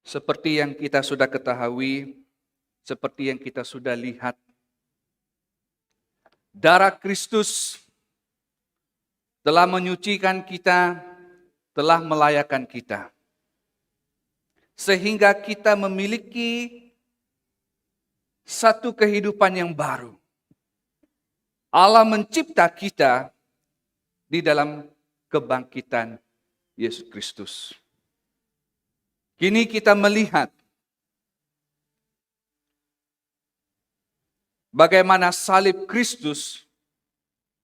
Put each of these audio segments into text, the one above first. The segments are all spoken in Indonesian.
Seperti yang kita sudah ketahui, seperti yang kita sudah lihat, darah Kristus telah menyucikan kita, telah melayakan kita. Sehingga kita memiliki satu kehidupan yang baru. Allah mencipta kita di dalam kebangkitan Yesus Kristus. Kini kita melihat bagaimana salib Kristus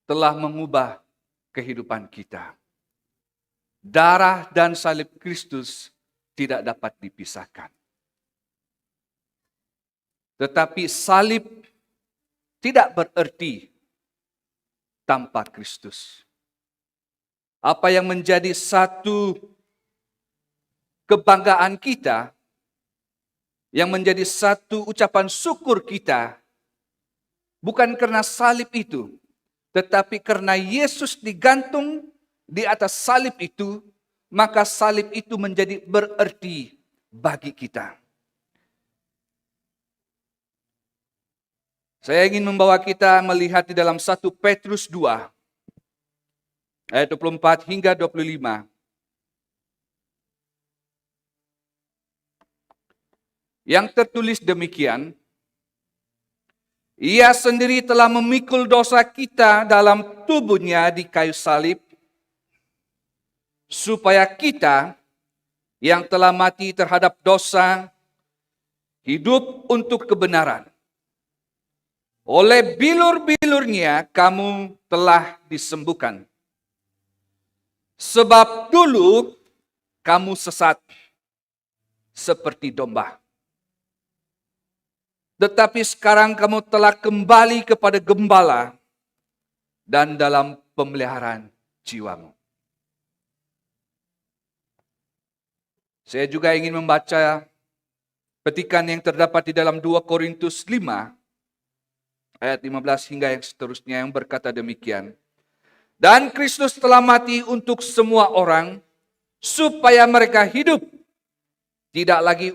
telah mengubah kehidupan kita. Darah dan salib Kristus tidak dapat dipisahkan. Tetapi salib tidak berarti tanpa Kristus. Apa yang menjadi satu kebanggaan kita, yang menjadi satu ucapan syukur kita, bukan karena salib itu, tetapi karena Yesus digantung di atas salib itu, maka salib itu menjadi berarti bagi kita. Saya ingin membawa kita melihat di dalam 1 Petrus 2, ayat 24 hingga 25. Yang tertulis demikian, Ia sendiri telah memikul dosa kita dalam tubuhnya di kayu salib, supaya kita yang telah mati terhadap dosa, hidup untuk kebenaran. Oleh bilur-bilurnya kamu telah disembuhkan. Sebab dulu kamu sesat seperti domba. Tetapi sekarang kamu telah kembali kepada gembala dan dalam pemeliharaan jiwamu. Saya juga ingin membaca petikan yang terdapat di dalam 2 Korintus 5, ayat 15 hingga yang seterusnya, yang berkata demikian. Dan Kristus telah mati untuk semua orang, supaya mereka hidup, tidak lagi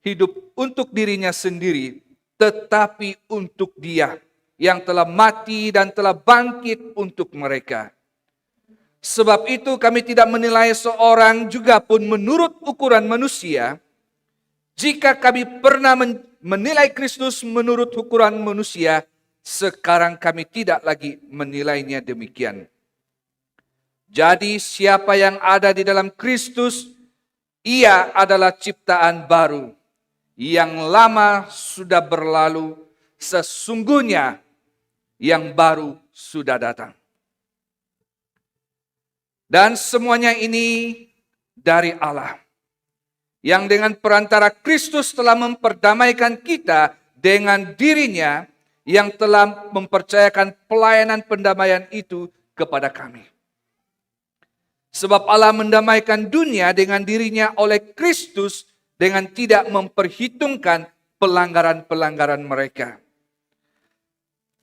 hidup untuk dirinya sendiri, tetapi untuk Dia yang telah mati dan telah bangkit untuk mereka. Sebab itu kami tidak menilai seorang juga pun menurut ukuran manusia. Jika kami pernah menilai Kristus menurut ukuran manusia, sekarang kami tidak lagi menilainya demikian. Jadi siapa yang ada di dalam Kristus, ia adalah ciptaan baru. Yang lama sudah berlalu, sesungguhnya yang baru sudah datang. Dan semuanya ini dari Allah, yang dengan perantara Kristus telah memperdamaikan kita dengan dirinya, yang telah mempercayakan pelayanan pendamaian itu kepada kami. Sebab Allah mendamaikan dunia dengan dirinya oleh Kristus, dengan tidak memperhitungkan pelanggaran-pelanggaran mereka.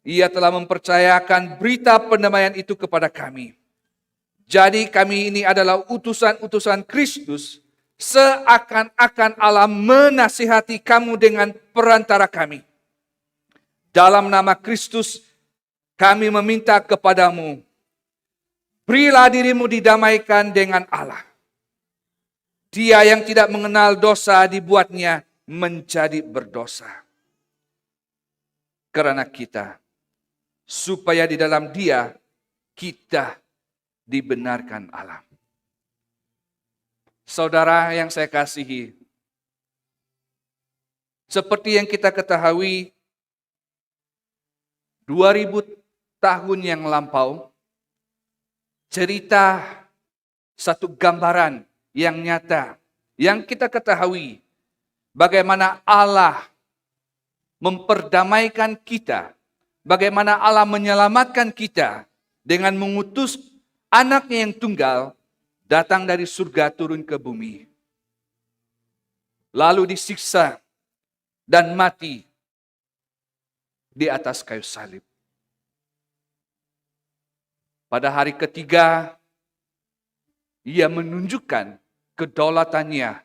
Ia telah mempercayakan berita pendamaian itu kepada kami. Jadi kami ini adalah utusan-utusan Kristus, seakan-akan Allah menasihati kamu dengan perantara kami. Dalam nama Kristus kami meminta kepadamu, berilah dirimu didamaikan dengan Allah. Dia yang tidak mengenal dosa dibuatnya menjadi berdosa karena kita, supaya di dalam Dia kita dibenarkan Allah. Saudara yang saya kasihi, seperti yang kita ketahui, 2000 tahun yang lampau, cerita satu gambaran yang nyata, yang kita ketahui, bagaimana Allah memperdamaikan kita, bagaimana Allah menyelamatkan kita dengan mengutus anaknya yang tunggal datang dari surga turun ke bumi, lalu disiksa dan mati di atas kayu salib. Pada hari ketiga, Ia menunjukkan kedaulatannya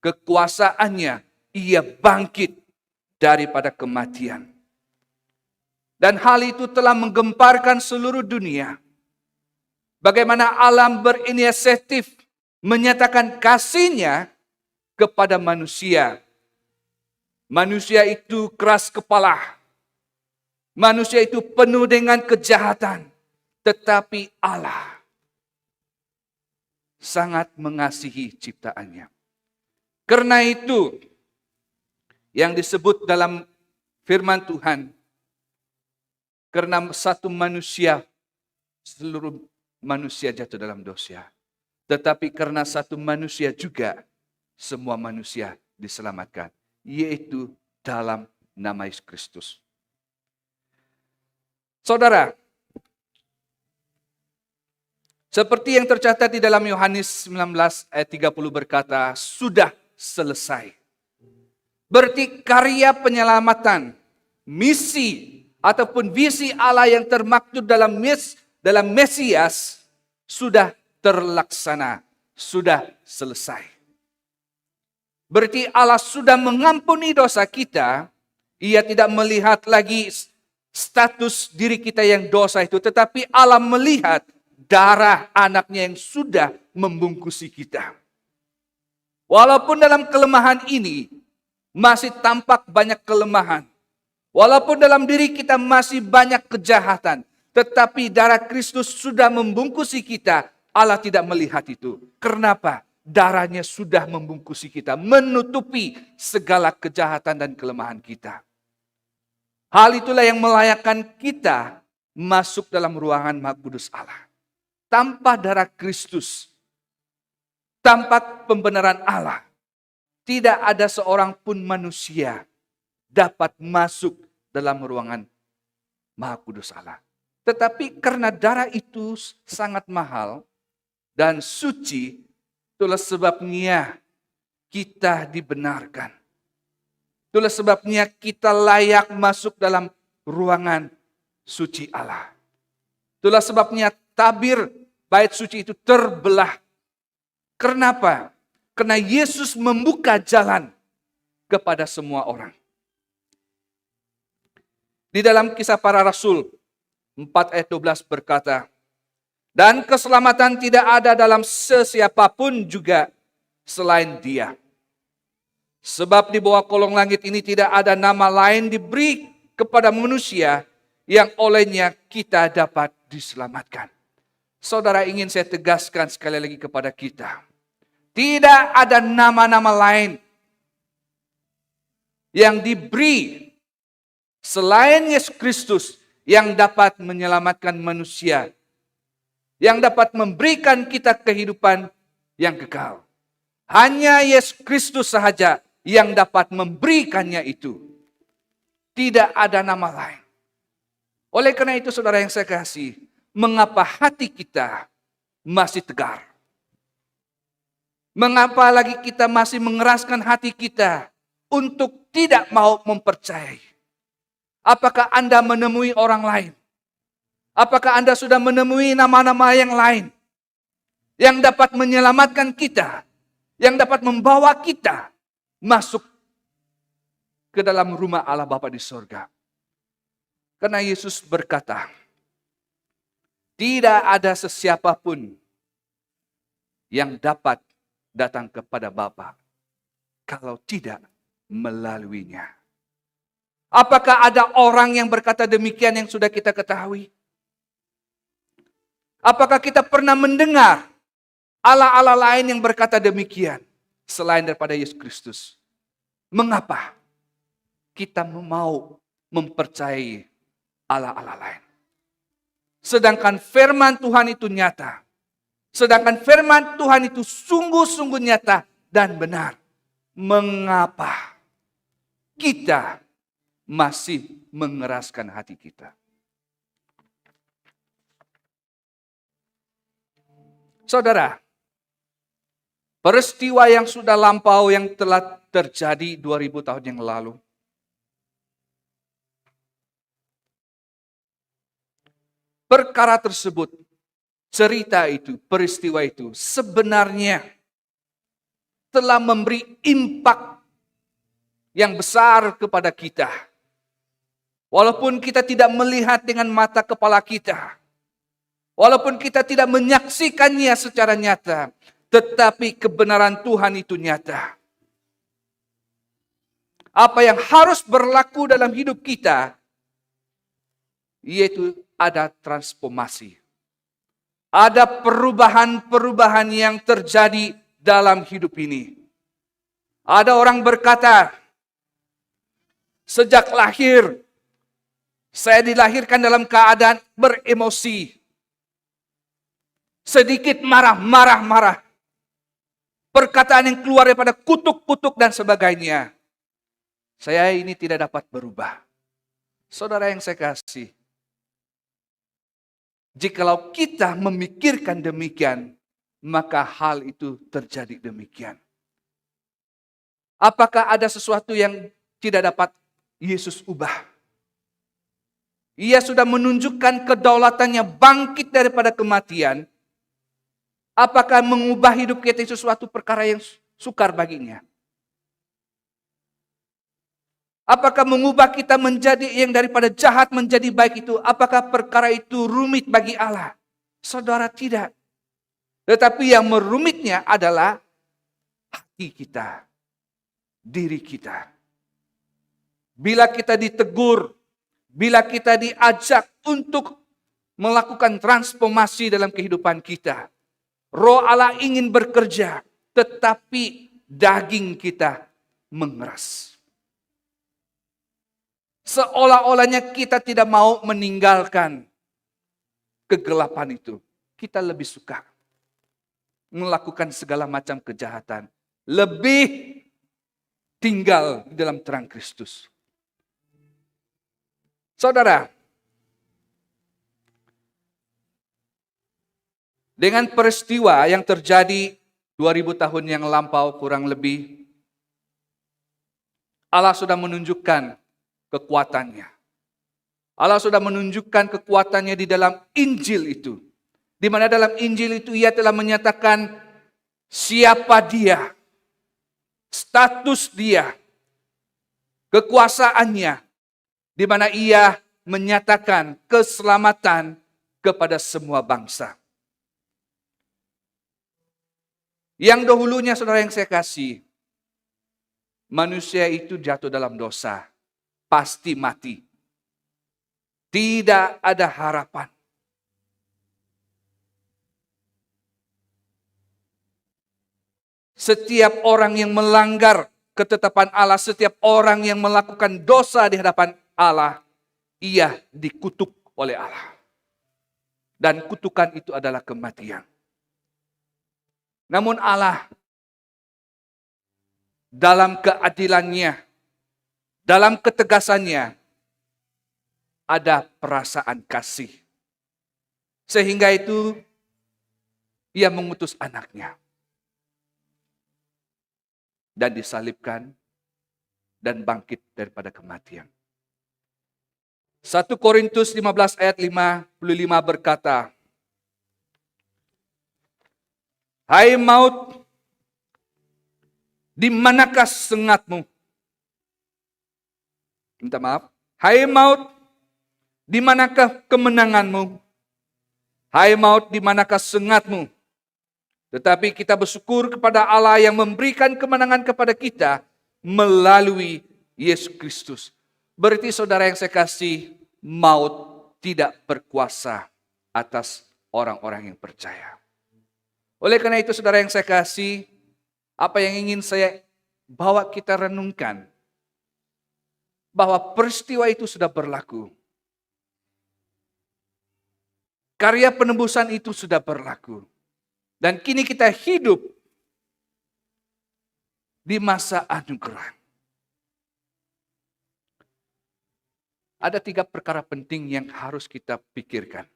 kekuasaannya, ia bangkit daripada kematian. Dan hal itu telah menggemparkan seluruh dunia. Bagaimana alam berinisiatif menyatakan kasihnya kepada manusia. Manusia itu keras kepala. Manusia itu penuh dengan kejahatan. Tetapi Allah sangat mengasihi ciptaannya. Karena itu, yang disebut dalam firman Tuhan, karena satu manusia, seluruh manusia jatuh dalam dosa. Tetapi karena satu manusia juga, semua manusia diselamatkan. Yaitu dalam nama Yesus Kristus. Saudara, seperti yang tercatat di dalam Yohanes 19 ayat 30 berkata, sudah selesai. Berarti karya penyelamatan, misi ataupun visi Allah yang termaktub dalam Mesias sudah terlaksana, sudah selesai. Berarti Allah sudah mengampuni dosa kita. Ia tidak melihat lagi status diri kita yang dosa itu, tetapi Allah melihat darah anaknya yang sudah membungkusi kita. Walaupun dalam kelemahan ini masih tampak banyak kelemahan. Walaupun dalam diri kita masih banyak kejahatan. Tetapi darah Kristus sudah membungkusi kita. Allah tidak melihat itu. Kenapa? Darahnya sudah membungkusi kita. Menutupi segala kejahatan dan kelemahan kita. Hal itulah yang melayakkan kita masuk dalam ruangan Maha Kudus Allah. Tanpa darah Kristus, tanpa pembenaran Allah, tidak ada seorang pun manusia dapat masuk dalam ruangan Maha Kudus Allah. Tetapi karena darah itu sangat mahal dan suci, itulah sebabnya kita dibenarkan. Itulah sebabnya kita layak masuk dalam ruangan suci Allah. Itulah sebabnya tabir bait suci itu terbelah. Kenapa? Karena Yesus membuka jalan kepada semua orang. Di dalam Kisah Para Rasul 4 ayat 12 berkata, dan keselamatan tidak ada dalam sesiapapun juga selain Dia. Sebab di bawah kolong langit ini tidak ada nama lain diberi kepada manusia yang olehnya kita dapat diselamatkan. Saudara, ingin saya tegaskan sekali lagi kepada kita. Tidak ada nama-nama lain yang diberi selain Yesus Kristus yang dapat menyelamatkan manusia. Yang dapat memberikan kita kehidupan yang kekal. Hanya Yesus Kristus sahaja yang dapat memberikannya itu. Tidak ada nama lain. Oleh karena itu saudara yang saya kasih, mengapa hati kita masih tegar? Mengapa lagi kita masih mengeraskan hati kita untuk tidak mau mempercayai? Apakah Anda menemui orang lain? Apakah Anda sudah menemui nama-nama yang lain yang dapat menyelamatkan kita, yang dapat membawa kita masuk ke dalam rumah Allah Bapa di sorga? Karena Yesus berkata, tidak ada sesiapapun yang dapat datang kepada Bapa kalau tidak melaluinya. Apakah ada orang yang berkata demikian yang sudah kita ketahui? Apakah kita pernah mendengar Allah-Allah lain yang berkata demikian selain daripada Yesus Kristus? Mengapa kita mau mempercayai Allah-Allah lain? Sedangkan firman Tuhan itu nyata. Sedangkan firman Tuhan itu sungguh-sungguh nyata dan benar. Mengapa kita masih mengeraskan hati kita? Saudara, peristiwa yang sudah lampau yang telah terjadi 2000 tahun yang lalu. Perkara tersebut, cerita itu, peristiwa itu sebenarnya telah memberi impak yang besar kepada kita. Walaupun kita tidak melihat dengan mata kepala kita, walaupun kita tidak menyaksikannya secara nyata, tetapi kebenaran Tuhan itu nyata. Apa yang harus berlaku dalam hidup kita, yaitu ada transformasi. Ada perubahan-perubahan yang terjadi dalam hidup ini. Ada orang berkata, sejak lahir, saya dilahirkan dalam keadaan beremosi. Sedikit marah. Perkataan yang keluar daripada kutuk-kutuk dan sebagainya. Saya ini tidak dapat berubah. Saudara yang saya kasih, jikalau kita memikirkan demikian, maka hal itu terjadi demikian. Apakah ada sesuatu yang tidak dapat Yesus ubah? Ia sudah menunjukkan kedaulatannya bangkit daripada kematian. Apakah mengubah hidup kita itu suatu perkara yang sukar baginya? Apakah mengubah kita menjadi yang daripada jahat menjadi baik itu? Apakah perkara itu rumit bagi Allah? Saudara, tidak. Tetapi yang merumitnya adalah hati kita, diri kita. Bila kita ditegur, bila kita diajak untuk melakukan transformasi dalam kehidupan kita, Roh Allah ingin bekerja, tetapi daging kita mengeras. Seolah-olahnya kita tidak mau meninggalkan kegelapan itu. Kita lebih suka melakukan segala macam kejahatan. Lebih tinggal di dalam terang Kristus. Saudara, dengan peristiwa yang terjadi 2000 tahun yang lampau kurang lebih, Allah sudah menunjukkan kekuatannya. Allah sudah menunjukkan kekuatannya di dalam Injil itu. Di mana dalam Injil itu ia telah menyatakan siapa dia, status dia, kekuasaannya, di mana ia menyatakan keselamatan kepada semua bangsa. Yang dahulunya saudara yang saya kasih, manusia itu jatuh dalam dosa. Pasti mati. Tidak ada harapan. Setiap orang yang melanggar ketetapan Allah, setiap orang yang melakukan dosa di hadapan Allah, ia dikutuk oleh Allah. Dan kutukan itu adalah kematian. Namun Allah dalam keadilannya, dalam ketegasannya, ada perasaan kasih. Sehingga itu, ia mengutus anaknya. Dan disalibkan, dan bangkit daripada kematian. 1 Korintus 15 ayat 55 berkata, hai maut, di manakah sengatmu? Minta maaf. Hai maut, di manakah kemenanganmu? Hai maut, di manakah sengatmu? Tetapi kita bersyukur kepada Allah yang memberikan kemenangan kepada kita melalui Yesus Kristus. Berarti saudara yang saya kasih, maut tidak berkuasa atas orang-orang yang percaya. Oleh karena itu saudara yang saya kasih, apa yang ingin saya bawa kita renungkan, bahwa peristiwa itu sudah berlaku. Karya penebusan itu sudah berlaku. Dan kini kita hidup di masa anugerah. Ada 3 perkara penting yang harus kita pikirkan.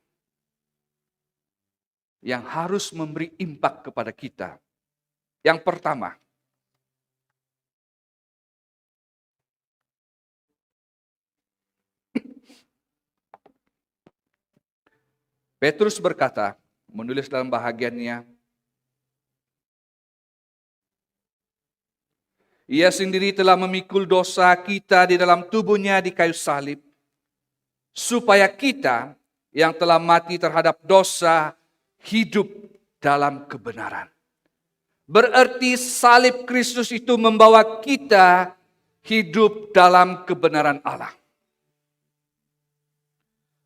Yang harus memberi impak kepada kita. Yang pertama, Petrus berkata, menulis dalam bahagiannya, Ia sendiri telah memikul dosa kita di dalam tubuhnya di kayu salib, supaya kita yang telah mati terhadap dosa hidup dalam kebenaran. Berarti salib Kristus itu membawa kita hidup dalam kebenaran Allah.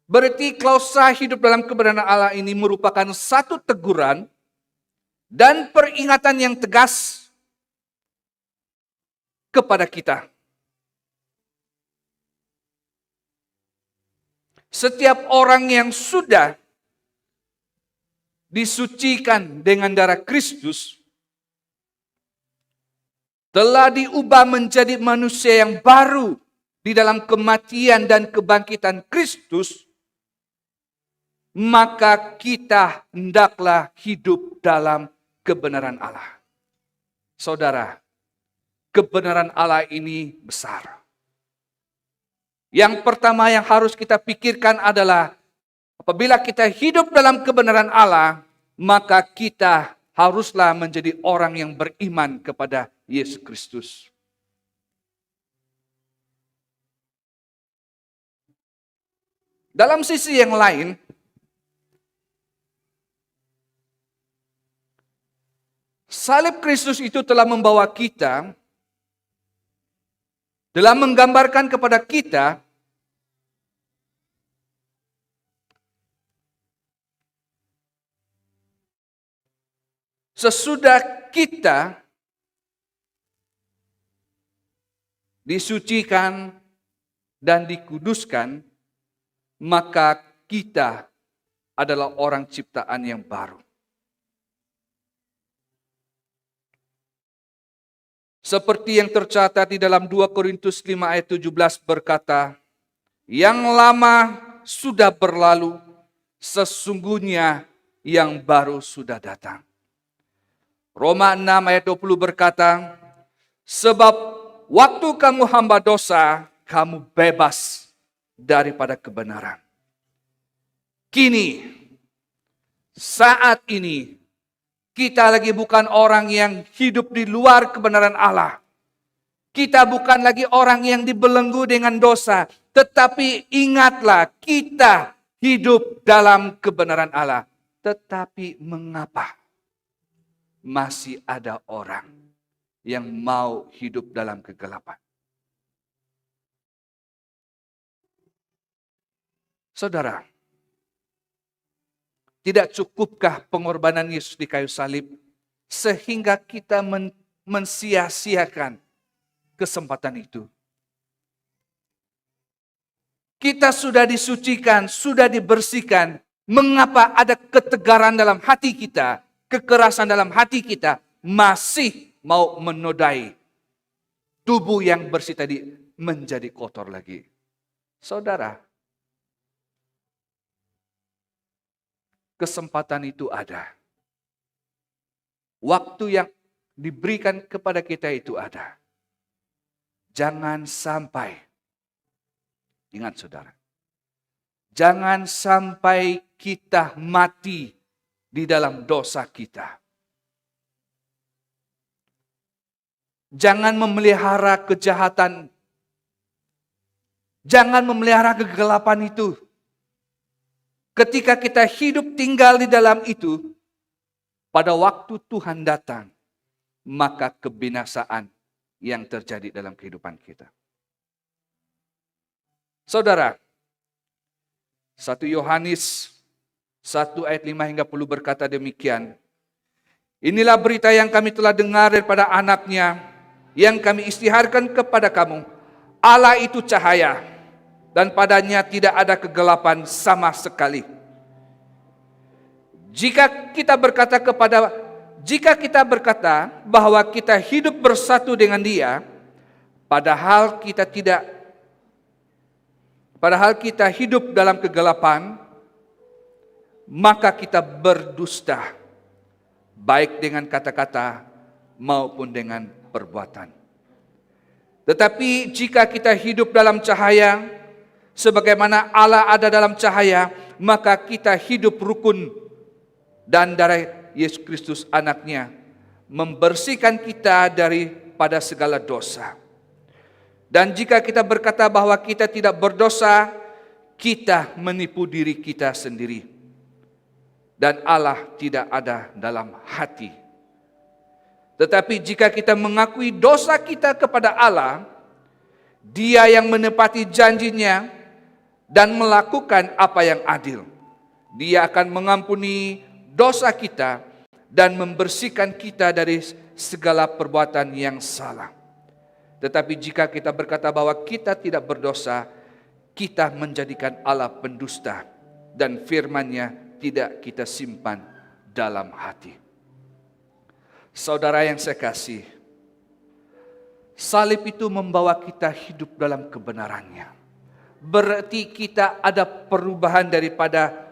Berarti klausa hidup dalam kebenaran Allah ini merupakan satu teguran dan peringatan yang tegas kepada kita. Setiap orang yang sudah disucikan dengan darah Kristus telah diubah menjadi manusia yang baru di dalam kematian dan kebangkitan Kristus, maka kita hendaklah hidup dalam kebenaran Allah. Saudara, kebenaran Allah ini besar. Yang pertama yang harus kita pikirkan adalah apabila kita hidup dalam kebenaran Allah, maka kita haruslah menjadi orang yang beriman kepada Yesus Kristus. Dalam sisi yang lain, salib Kristus itu telah membawa kita, telah menggambarkan kepada kita sesudah kita disucikan dan dikuduskan, maka kita adalah orang ciptaan yang baru. Seperti yang tercatat di dalam 2 Korintus 5 ayat 17 berkata, yang lama sudah berlalu, sesungguhnya yang baru sudah datang. Roma 6 ayat 20 berkata, sebab waktu kamu hamba dosa, kamu bebas daripada kebenaran. Kini, saat ini, kita lagi bukan orang yang hidup di luar kebenaran Allah. Kita bukan lagi orang yang dibelenggu dengan dosa. Tetapi ingatlah, kita hidup dalam kebenaran Allah. Tetapi mengapa masih ada orang yang mau hidup dalam kegelapan? Saudara, tidak cukupkah pengorbanan Yesus di kayu salib sehingga kita mensia-siakan kesempatan itu? Kita sudah disucikan, sudah dibersihkan. Mengapa ada ketegaran dalam hati kita, kekerasan dalam hati kita, masih mau menodai tubuh yang bersih tadi menjadi kotor lagi? Saudara, kesempatan itu ada. Waktu yang diberikan kepada kita itu ada. Jangan sampai, ingat saudara, jangan sampai kita mati di dalam dosa kita. Jangan memelihara kejahatan. Jangan memelihara kegelapan itu. Ketika kita hidup tinggal di dalam itu, pada waktu Tuhan datang, maka kebinasaan yang terjadi dalam kehidupan kita. Saudara, 1 Yohanes 1 ayat 5 hingga 10 berkata demikian. Inilah berita yang kami telah dengar daripada anaknya, yang kami isytiharkan kepada kamu. Allah itu cahaya, dan padanya tidak ada kegelapan sama sekali. Jika kita berkata bahwa kita hidup bersatu dengan Dia, padahal kita hidup dalam kegelapan, maka kita berdusta, baik dengan kata-kata maupun dengan perbuatan. Tetapi jika kita hidup dalam cahaya, sebagaimana Allah ada dalam cahaya, maka kita hidup rukun, dan darah Yesus Kristus anaknya membersihkan kita dari pada segala dosa. Dan jika kita berkata bahwa kita tidak berdosa, kita menipu diri kita sendiri. Dan Allah tidak ada dalam hati. Tetapi jika kita mengakui dosa kita kepada Allah, Dia yang menepati janjinya dan melakukan apa yang adil. Dia akan mengampuni dosa kita dan membersihkan kita dari segala perbuatan yang salah. Tetapi jika kita berkata bahwa kita tidak berdosa, kita menjadikan Allah pendusta dan firman-Nya tidak kita simpan dalam hati. Saudara yang saya kasih, salib itu membawa kita hidup dalam kebenarannya. Berarti kita ada perubahan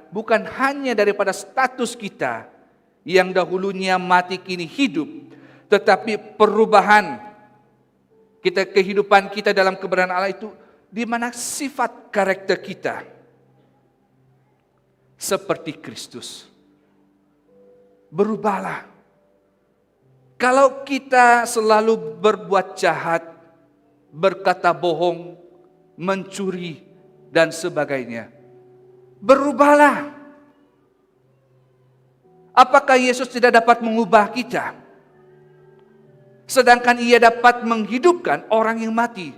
bukan hanya daripada status kita yang dahulunya mati kini hidup, tetapi perubahan kehidupan kita dalam kebenaran Allah itu di mana sifat karakter kita seperti Kristus. Berubahlah. Kalau kita selalu berbuat jahat, berkata bohong, mencuri, dan sebagainya, berubahlah. Apakah Yesus tidak dapat mengubah kita? Sedangkan Ia dapat menghidupkan orang yang mati.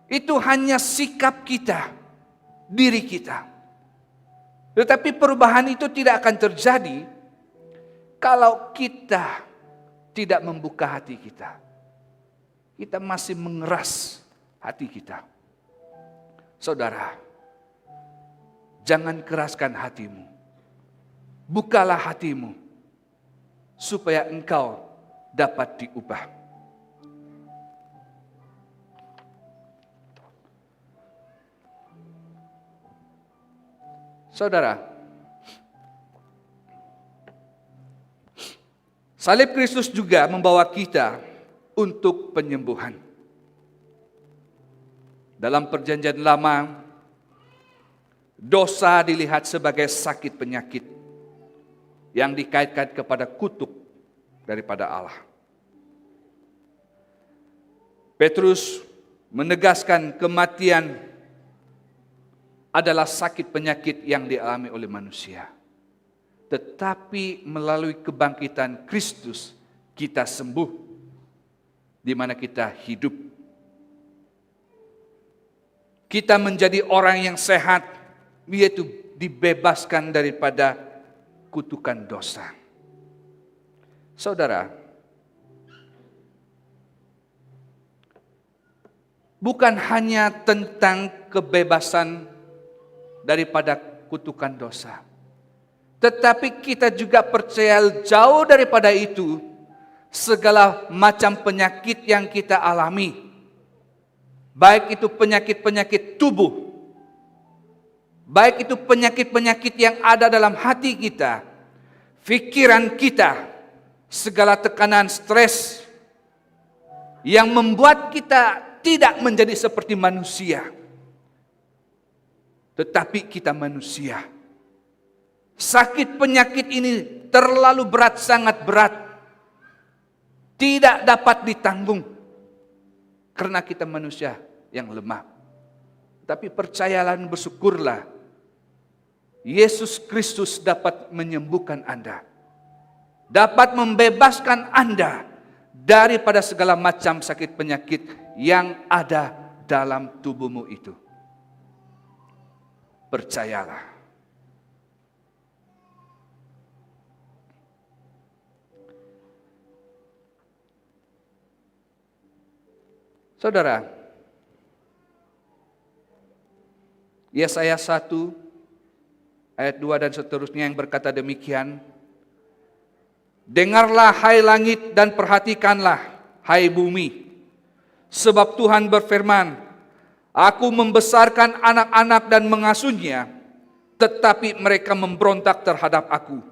Itu hanya sikap kita, diri kita. Tetapi perubahan itu tidak akan terjadi kalau kita tidak membuka hati kita. Kita masih mengeras hati kita. Saudara, jangan keraskan hatimu. Bukalah hatimu supaya engkau dapat diubah. Saudara, salib Kristus juga membawa kita untuk penyembuhan. Dalam perjanjian lama, dosa dilihat sebagai sakit penyakit yang dikaitkan kepada kutuk daripada Allah. Petrus menegaskan kematian adalah sakit penyakit yang dialami oleh manusia. Tetapi melalui kebangkitan Kristus kita sembuh, di mana kita hidup. Kita menjadi orang yang sehat, yaitu dibebaskan daripada kutukan dosa. Saudara, bukan hanya tentang kebebasan daripada kutukan dosa, tetapi kita juga percaya jauh daripada itu, segala macam penyakit yang kita alami, baik itu penyakit-penyakit tubuh, baik itu penyakit-penyakit yang ada dalam hati kita, pikiran kita, segala tekanan stres yang membuat kita tidak menjadi seperti manusia, tetapi kita manusia. Sakit penyakit ini terlalu berat, sangat berat, tidak dapat ditanggung karena kita manusia yang lemah. Tapi percayalah dan bersyukurlah, Yesus Kristus dapat menyembuhkan Anda, dapat membebaskan Anda daripada segala macam sakit penyakit yang ada dalam tubuhmu itu. Percayalah. Saudara, Yesaya 1 ayat 2 dan seterusnya yang berkata demikian, dengarlah hai langit dan perhatikanlah hai bumi, sebab Tuhan berfirman, aku membesarkan anak-anak dan mengasuhnya, tetapi mereka memberontak terhadap aku.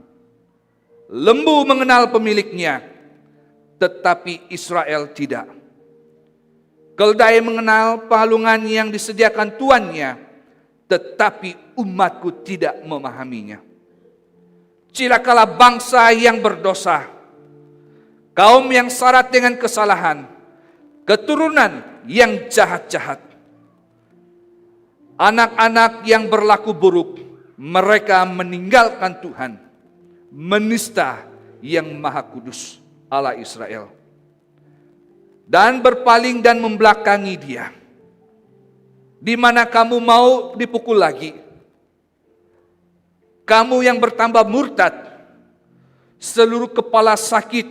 Lembu mengenal pemiliknya, tetapi Israel tidak. Keldai mengenal palungan yang disediakan tuannya, tetapi umatku tidak memahaminya. Cilakalah bangsa yang berdosa, kaum yang syarat dengan kesalahan, keturunan yang jahat-jahat, anak-anak yang berlaku buruk, mereka meninggalkan Tuhan, menista yang Maha Kudus Allah Israel, dan berpaling dan membelakangi Dia. Di mana kamu mau dipukul lagi? Kamu yang bertambah murtad, seluruh kepala sakit,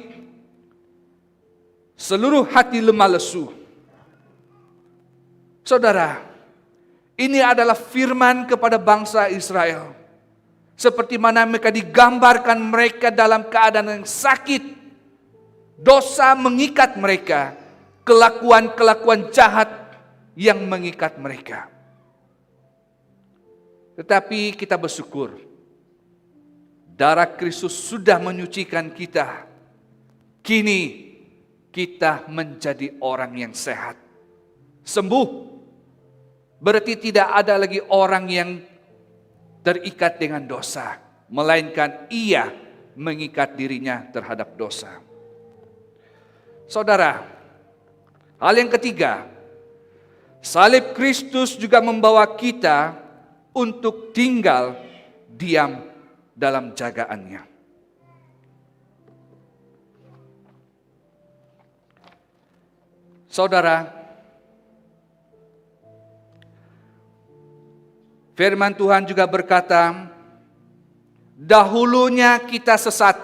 seluruh hati lemah lesu. Saudara, ini adalah firman kepada bangsa Israel. Seperti mana mereka digambarkan mereka dalam keadaan yang sakit. Dosa mengikat mereka, kelakuan-kelakuan jahat yang mengikat mereka. Tetapi kita bersyukur, darah Kristus sudah menyucikan kita. Kini kita menjadi orang yang sehat, sembuh. Berarti tidak ada lagi orang yang terikat dengan dosa, melainkan ia mengikat dirinya terhadap dosa. Saudara, hal yang ketiga, salib Kristus juga membawa kita untuk tinggal diam dalam jagaannya. Saudara, firman Tuhan juga berkata, dahulunya kita sesat.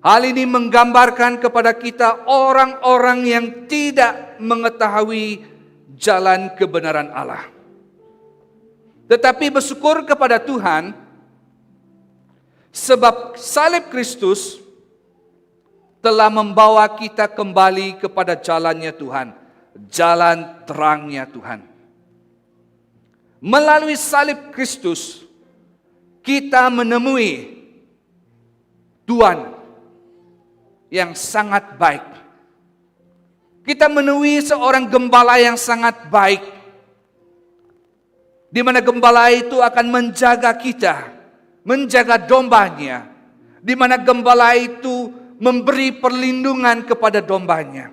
Hal ini menggambarkan kepada kita orang-orang yang tidak mengetahui jalan kebenaran Allah. Tetapi bersyukur kepada Tuhan, sebab salib Kristus telah membawa kita kembali kepada jalannya Tuhan, jalan terangnya Tuhan. Melalui salib Kristus, kita menemui Tuhan yang sangat baik. Kita menemui seorang gembala yang sangat baik, di mana gembala itu akan menjaga kita, menjaga dombanya, di mana gembala itu memberi perlindungan kepada dombanya,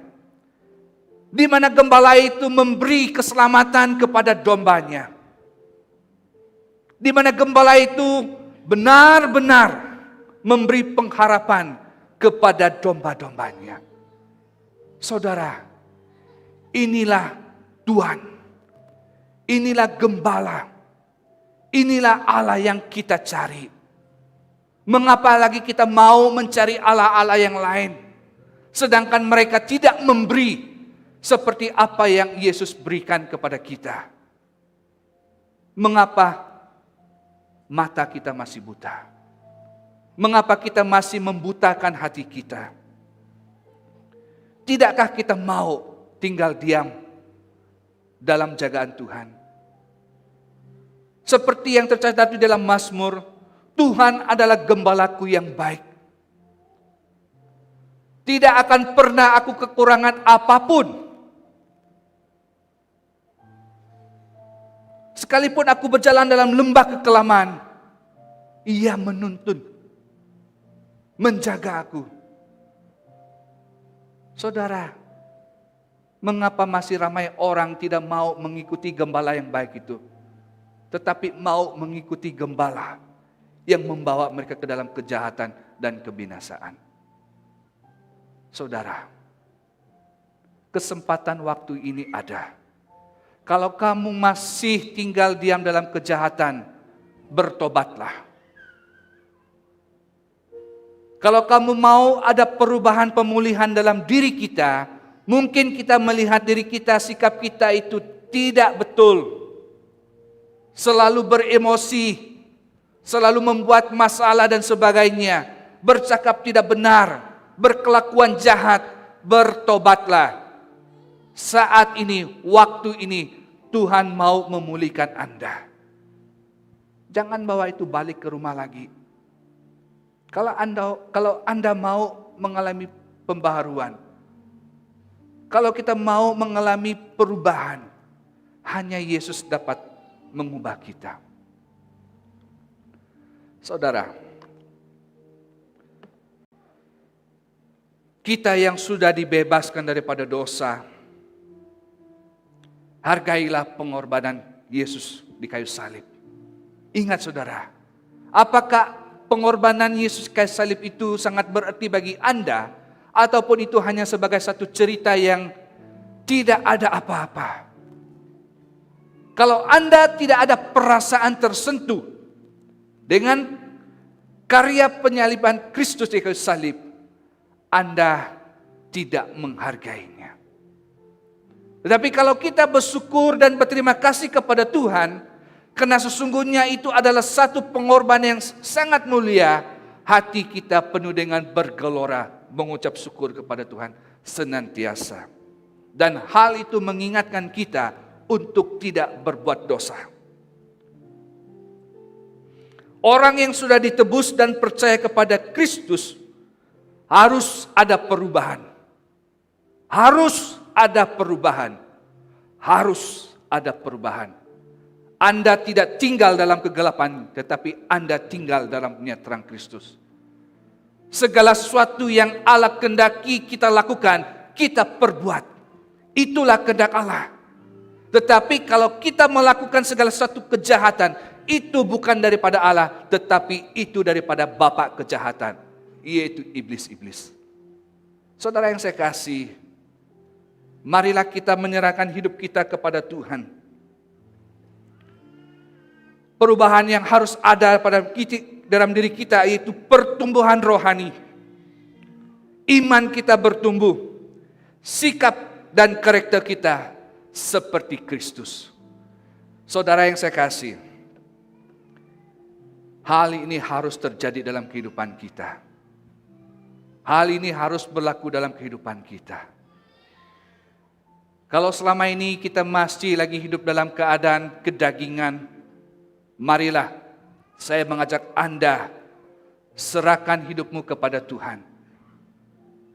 di mana gembala itu memberi keselamatan kepada dombanya, di mana gembala itu benar-benar memberi pengharapan kepada domba-dombanya. Saudara, inilah Tuhan, inilah gembala, inilah Allah yang kita cari. Mengapa lagi kita mau mencari Allah-Allah yang lain, sedangkan mereka tidak memberi seperti apa yang Yesus berikan kepada kita? Mengapa mata kita masih buta? Mengapa kita masih membutakan hati kita? Tidakkah kita mau tinggal diam dalam jagaan Tuhan? Seperti yang tercatat di dalam Mazmur, Tuhan adalah gembalaku yang baik. Tidak akan pernah aku kekurangan apapun. Sekalipun aku berjalan dalam lembah kekelaman, Ia menuntun, menjaga aku. Saudara, mengapa masih ramai orang tidak mau mengikuti gembala yang baik itu, tetapi mau mengikuti gembala yang membawa mereka ke dalam kejahatan dan kebinasaan? Saudara, kesempatan waktu ini ada. Kalau kamu masih tinggal diam dalam kejahatan, bertobatlah. Kalau kamu mau ada perubahan pemulihan dalam diri kita, mungkin kita melihat diri kita, sikap kita itu tidak betul. Selalu beremosi, selalu membuat masalah dan sebagainya, bercakap tidak benar, berkelakuan jahat, bertobatlah. Saat ini, waktu ini, Tuhan mau memulihkan Anda. Jangan bawa itu balik ke rumah lagi. Kalau Anda mau mengalami pembaharuan, kalau kita mau mengalami perubahan, hanya Yesus dapat mengubah kita. Saudara, Kita yang sudah dibebaskan daripada dosa, hargailah pengorbanan Yesus di kayu salib. Ingat saudara, apakah pengorbanan Yesus di kayu salib itu sangat berarti bagi Anda, ataupun itu hanya sebagai satu cerita yang tidak ada apa-apa? Kalau Anda tidak ada perasaan tersentuh dengan karya penyaliban Kristus di kayu salib, Anda tidak menghargainya. Tetapi kalau kita bersyukur dan berterima kasih kepada Tuhan, karena sesungguhnya itu adalah satu pengorbanan yang sangat mulia, hati kita penuh dengan bergelora mengucap syukur kepada Tuhan senantiasa. Dan hal itu mengingatkan kita untuk tidak berbuat dosa. Orang yang sudah ditebus dan percaya kepada Kristus harus ada perubahan. Harus ada perubahan. Harus ada perubahan. Anda tidak tinggal dalam kegelapan, tetapi Anda tinggal dalam minyak terang Kristus. Segala sesuatu yang Allah kehendaki kita lakukan, kita perbuat. Itulah kehendak Allah. Tetapi kalau kita melakukan segala sesuatu kejahatan, itu bukan daripada Allah, tetapi itu daripada bapa kejahatan, yaitu iblis-iblis. Saudara yang saya kasih, marilah kita menyerahkan hidup kita kepada Tuhan. Perubahan yang harus ada dalam diri kita yaitu pertumbuhan rohani. Iman kita bertumbuh, sikap dan karakter kita seperti Kristus. Saudara yang saya kasih, hal ini harus terjadi dalam kehidupan kita. Hal ini harus berlaku dalam kehidupan kita. Kalau selama ini kita masih lagi hidup dalam keadaan kedagingan, marilah saya mengajak Anda, serahkan hidupmu kepada Tuhan.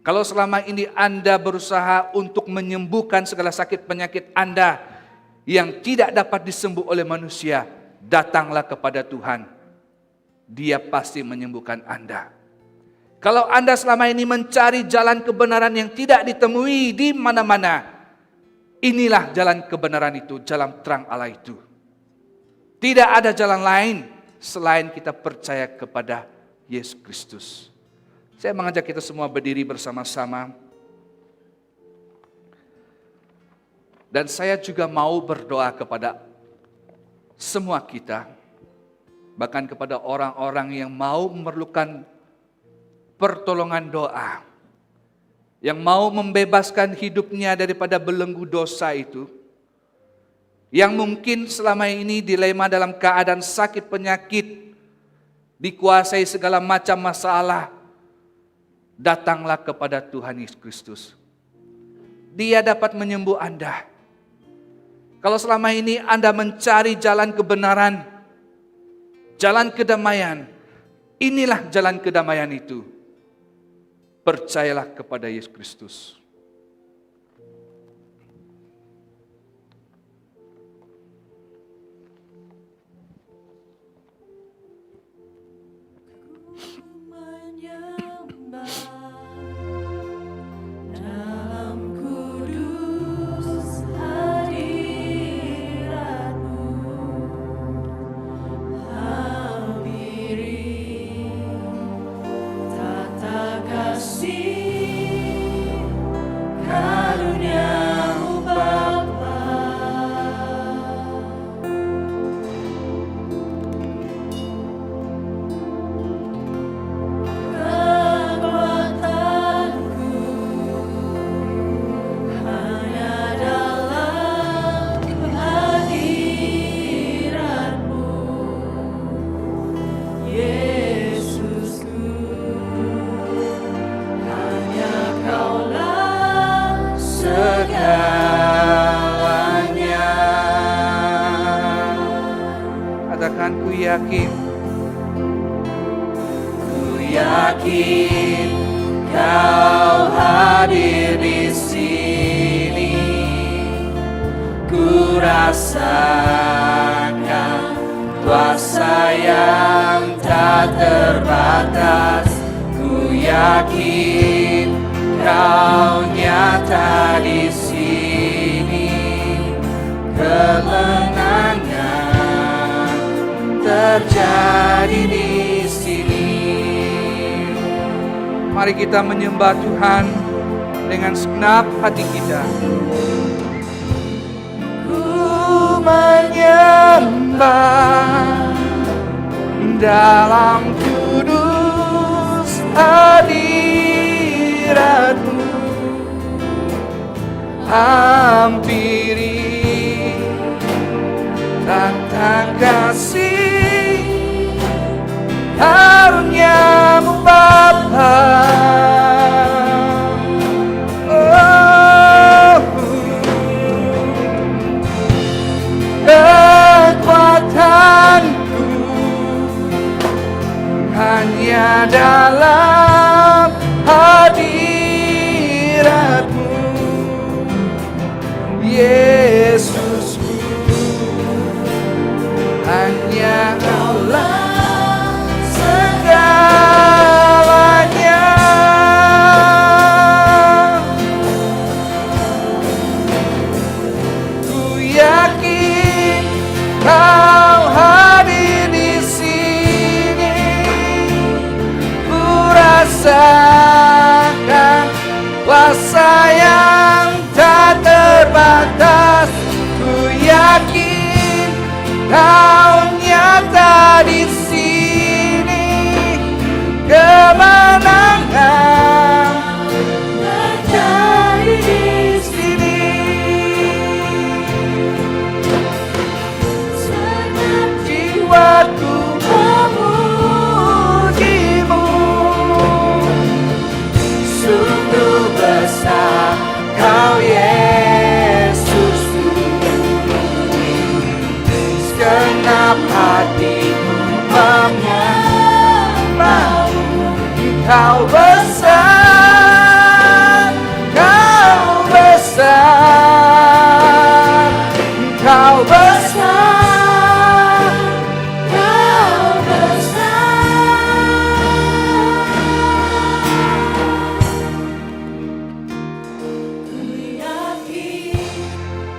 Kalau selama ini Anda berusaha untuk menyembuhkan segala sakit penyakit Anda yang tidak dapat disembuh oleh manusia, datanglah kepada Tuhan. Dia pasti menyembuhkan Anda. Kalau Anda selama ini mencari jalan kebenaran yang tidak ditemui di mana-mana, inilah jalan kebenaran itu, jalan terang Allah itu. Tidak ada jalan lain selain kita percaya kepada Yesus Kristus. Saya mengajak kita semua berdiri bersama-sama. Dan saya juga mau berdoa kepada semua kita, bahkan kepada orang-orang yang mau memerlukan pertolongan doa, yang mau membebaskan hidupnya daripada belenggu dosa itu, yang mungkin selama ini dilema dalam keadaan sakit penyakit, dikuasai segala macam masalah. Datanglah kepada Tuhan Yesus Kristus. Dia dapat menyembuh Anda. Kalau selama ini Anda mencari jalan kebenaran, jalan kedamaian, inilah jalan kedamaian itu. Percayalah kepada Yesus Kristus. yakin, ku yakin Kau hadir di sini. Ku rasakan kuasa yang tak terbatas. Ku yakin Kau nyata di sini, kemenangan terjadi di sini. Mari kita menyembah Tuhan dengan segenap hati kita. Ku menyembah dalam kudus hadirat-Mu, hampiri tata kasih karunia-Mu Bapa. Kekuatanku hanya dalam hadirat-Mu, Yesusku, hanya Kaulah segalanya. Ku yakin Kau hadir di sini, ku rasakan kuasa yang tak terbatas. Ku yakin Kau nyata di sini, kemenangan terjadi di sini. Jiwaku memuji-Mu, sungguh besar Kau Yesusku. Segenap hatiku menyembah-Mu. Kau besar, Kau besar, Kau besar, Kau besar. Ku yakin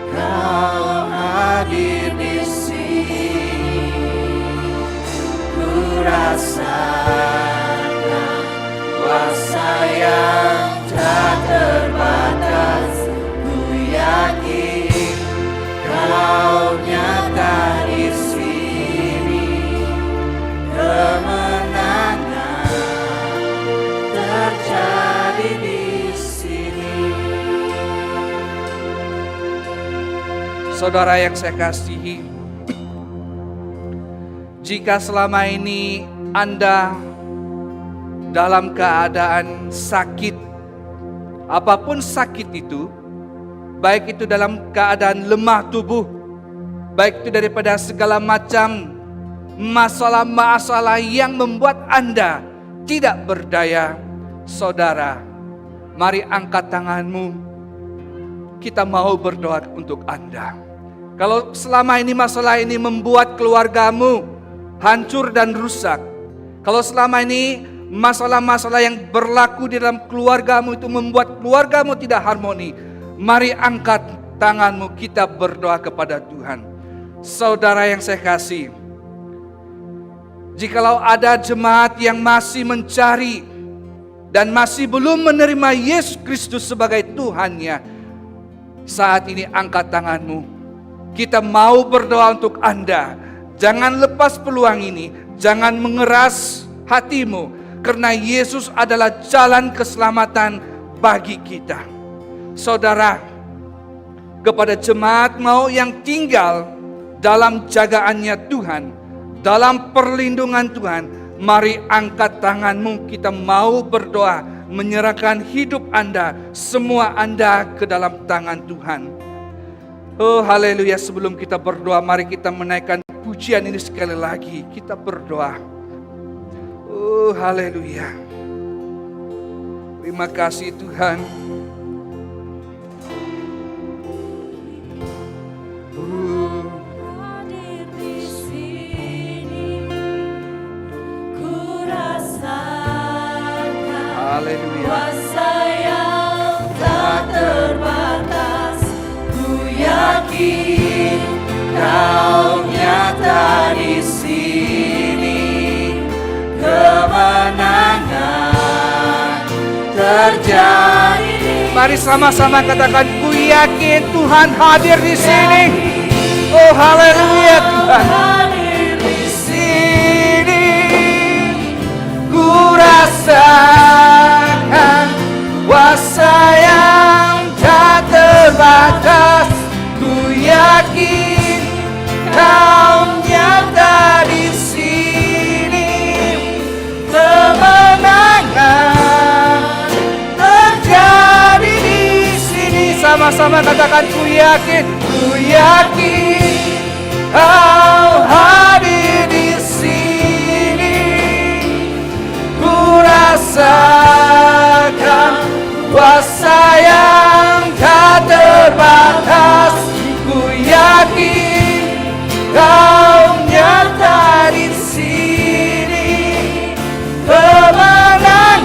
Kau hadir di sini, ku rasakan kuasa yang tak terbatas. Ku yakin Kau nyata di sini, kemenangan terjadi di sini. Saudara yang saya kasihi, jika selama ini Anda dalam keadaan sakit, apapun sakit itu, baik itu dalam keadaan lemah tubuh, baik itu daripada segala macam masalah-masalah yang membuat Anda tidak berdaya, saudara, mari angkat tanganmu. Kita mau berdoa untuk Anda. Kalau selama ini masalah ini membuat keluargamu hancur dan rusak, kalau selama ini masalah-masalah yang berlaku di dalam keluargamu itu membuat keluargamu tidak harmoni, mari angkat tanganmu, kita berdoa kepada Tuhan. Saudara yang saya kasih, jikalau ada jemaat yang masih mencari dan masih belum menerima Yesus Kristus sebagai Tuhannya, saat ini angkat tanganmu. Kita mau berdoa untuk Anda. Jangan lepas peluang ini, jangan mengeras hatimu, karena Yesus adalah jalan keselamatan bagi kita. Saudara, kepada jemaat mau yang tinggal dalam jagaannya Tuhan, dalam perlindungan Tuhan, mari angkat tanganmu, kita mau berdoa, menyerahkan hidup Anda, semua Anda ke dalam tangan Tuhan. Oh haleluya, sebelum kita berdoa, mari kita menaikkan pujian ini sekali lagi, kita berdoa. Oh haleluya, terima kasih Tuhan. Hadir di sini, ku rasakan Haleluya. kuasa yang terjadi. Mari sama-sama katakan, ku yakin Tuhan hadir di sini. Oh haleluya Tuhan. Hadir di Sini ku rasakan kuasa yang tak terbatas. Ku yakin Kau nyata di sini. Kemenangan terjadi di sini. Sama-sama katakan, ku yakin Kau hadir di sini. Ku rasakan kuasa yang tak terbatas. Ku yakin Kau nyata di sini. Kemenangan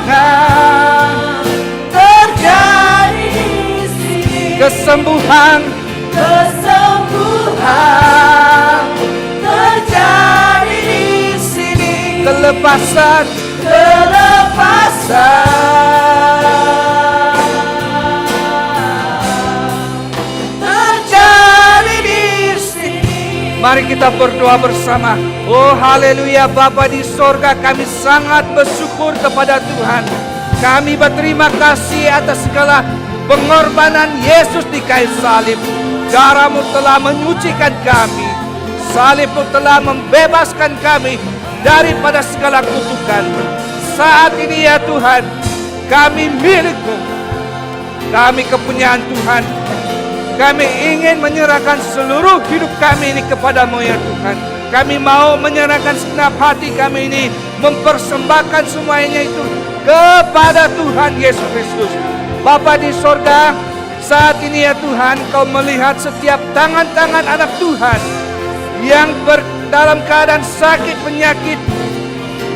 terjadi di sini. Kesembuhan terjadi di sini. Kelepasan terjadi di sini. Mari kita berdoa bersama. Oh haleluya Bapa di sorga, kami sangat bersyukur kepada Tuhan. Kami berterima kasih atas segala pengorbanan Yesus di kayu salib. Darah-Mu telah menyucikan kami. Salib-Mu telah membebaskan kami daripada segala kutukan. Saat ini ya Tuhan, kami milik-Mu. Kami kepunyaan Tuhan. Kami ingin menyerahkan seluruh hidup kami ini kepada-Mu ya Tuhan. Kami mau menyerahkan segenap hati kami ini, mempersembahkan semuanya itu kepada Tuhan Yesus Kristus. Bapa di sorga, saat ini ya Tuhan, Kau melihat setiap tangan-tangan anak Tuhan yang dalam keadaan sakit penyakit,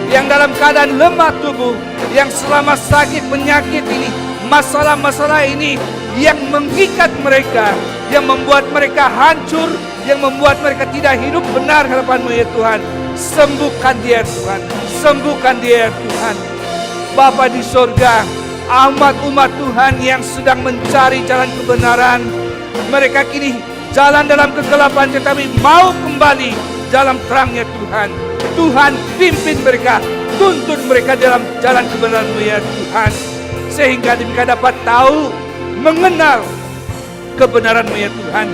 yang dalam keadaan lemah tubuh, yang selama sakit penyakit ini, masalah-masalah ini yang mengikat mereka, yang membuat mereka hancur, yang membuat mereka tidak hidup benar hadapan-Mu ya Tuhan. Sembuhkan dia Tuhan, sembuhkan dia Tuhan. Bapa di sorga, umat Tuhan yang sedang mencari jalan kebenaran, mereka kini jalan dalam kegelapan tetapi mau kembali dalam terangnya Tuhan. Tuhan pimpin mereka, tuntun mereka dalam jalan kebenaran-Mu ya Tuhan, sehingga mereka dapat tahu, mengenal kebenaran-Mu ya Tuhan.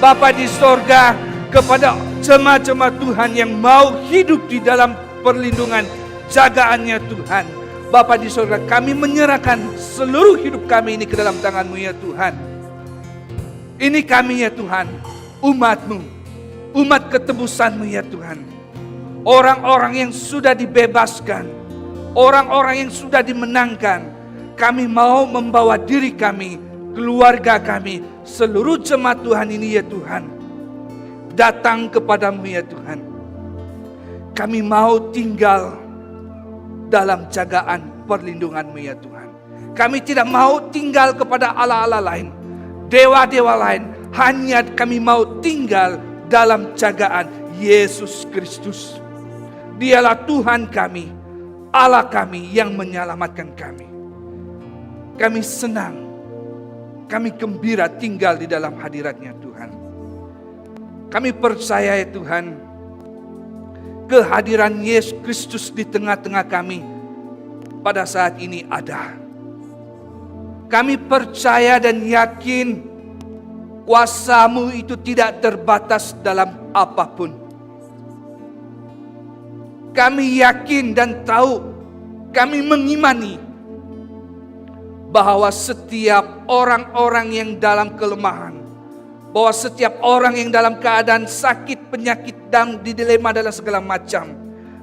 Bapa di sorga, kepada jemaat-jemaat Tuhan yang mau hidup di dalam perlindungan jagaannya Tuhan, Bapa di sorga, kami menyerahkan seluruh hidup kami ini ke dalam tangan-Mu ya Tuhan. Ini kami ya Tuhan, umat-Mu, umat ketebusan-Mu ya Tuhan. Orang-orang yang sudah dibebaskan, orang-orang yang sudah dimenangkan. Kami mau membawa diri kami, keluarga kami, seluruh jemaat Tuhan ini ya Tuhan, datang kepada-Mu ya Tuhan. Kami mau tinggal dalam jagaan perlindungan-Mu ya Tuhan. Kami tidak mau tinggal kepada Allah-Allah lain, dewa-dewa lain. Hanya kami mau tinggal dalam jagaan Yesus Kristus. Dialah Tuhan kami, Allah kami yang menyelamatkan kami. Kami senang, kami gembira tinggal di dalam hadirat-Nya Tuhan. Kami percaya ya Tuhan, kehadiran Yesus Kristus di tengah-tengah kami pada saat ini ada. Kami percaya dan yakin kuasa-Mu itu tidak terbatas dalam apapun. Kami yakin dan tahu, kami mengimani bahwa setiap orang-orang yang dalam kelemahan, bahwa setiap orang yang dalam keadaan sakit, penyakit, dan dilema dalam segala macam,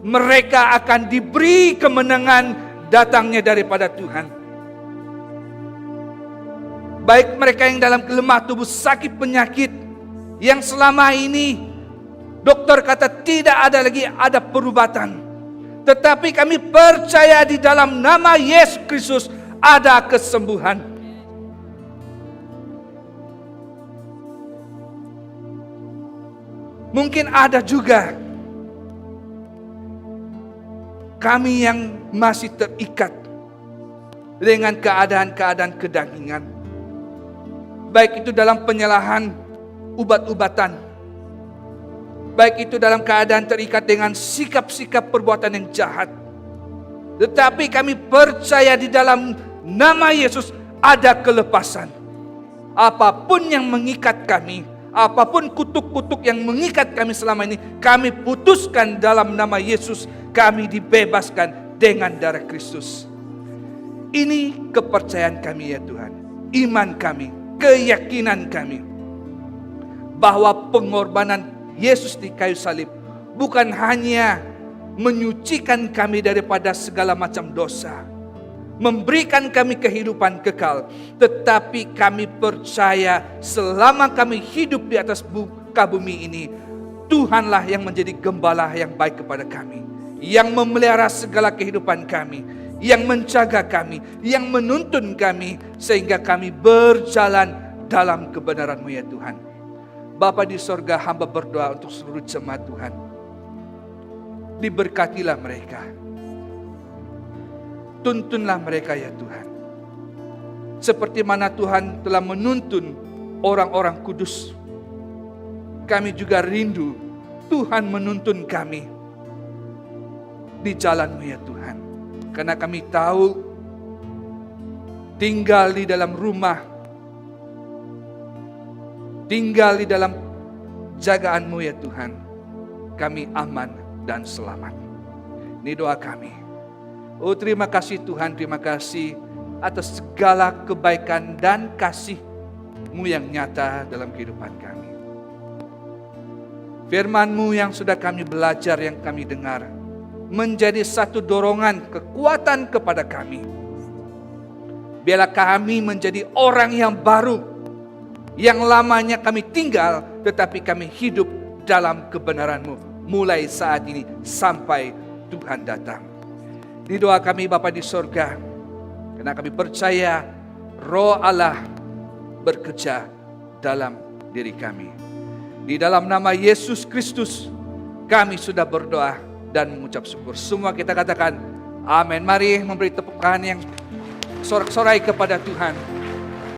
mereka akan diberi kemenangan datangnya daripada Tuhan. Baik mereka yang dalam kelemah tubuh, sakit penyakit, yang selama ini dokter kata tidak ada lagi ada perubatan. Tetapi kami percaya di dalam nama Yesus Kristus ada kesembuhan. Mungkin ada juga kami yang masih terikat dengan keadaan-keadaan kedagingan. Baik itu dalam penyalahan ubat-ubatan, baik itu dalam keadaan terikat dengan sikap-sikap perbuatan yang jahat. Tetapi kami percaya di dalam nama Yesus ada kelepasan. Apapun yang mengikat kami, apapun kutuk-kutuk yang mengikat kami selama ini, kami putuskan dalam nama Yesus. Kami dibebaskan dengan darah Kristus. Ini kepercayaan kami ya Tuhan. Iman kami, keyakinan kami. Bahwa pengorbanan Yesus di kayu salib bukan hanya menyucikan kami daripada segala macam dosa, memberikan kami kehidupan kekal, tetapi kami percaya selama kami hidup di atas muka bumi ini, Tuhanlah yang menjadi gembala yang baik kepada kami, yang memelihara segala kehidupan kami, yang menjaga kami, yang menuntun kami, sehingga kami berjalan dalam kebenaran-Mu ya Tuhan. Bapa di sorga, hamba berdoa untuk seluruh jemaat Tuhan. Diberkatilah mereka. Tuntunlah mereka ya Tuhan. Seperti mana Tuhan telah menuntun orang-orang kudus. Kami juga rindu Tuhan menuntun kami di jalan-Mu ya Tuhan. Karena kami tahu tinggal di dalam rumah, tinggal di dalam jagaan-Mu ya Tuhan, kami aman dan selamat. Ini doa kami. Oh terima kasih Tuhan, terima kasih atas segala kebaikan dan kasih-Mu yang nyata dalam kehidupan kami. Firman-Mu yang sudah kami belajar, yang kami dengar, menjadi satu dorongan kekuatan kepada kami. Biarlah kami menjadi orang yang baru, yang lamanya kami tinggal, tetapi kami hidup dalam kebenaran-Mu mulai saat ini sampai Tuhan datang. Ini doa kami Bapa di sorga, karena kami percaya Roh Allah bekerja dalam diri kami. Di dalam nama Yesus Kristus kami sudah berdoa dan mengucap syukur. Semua kita katakan amin. Mari memberi tepuk tangan yang sorak-sorai kepada Tuhan.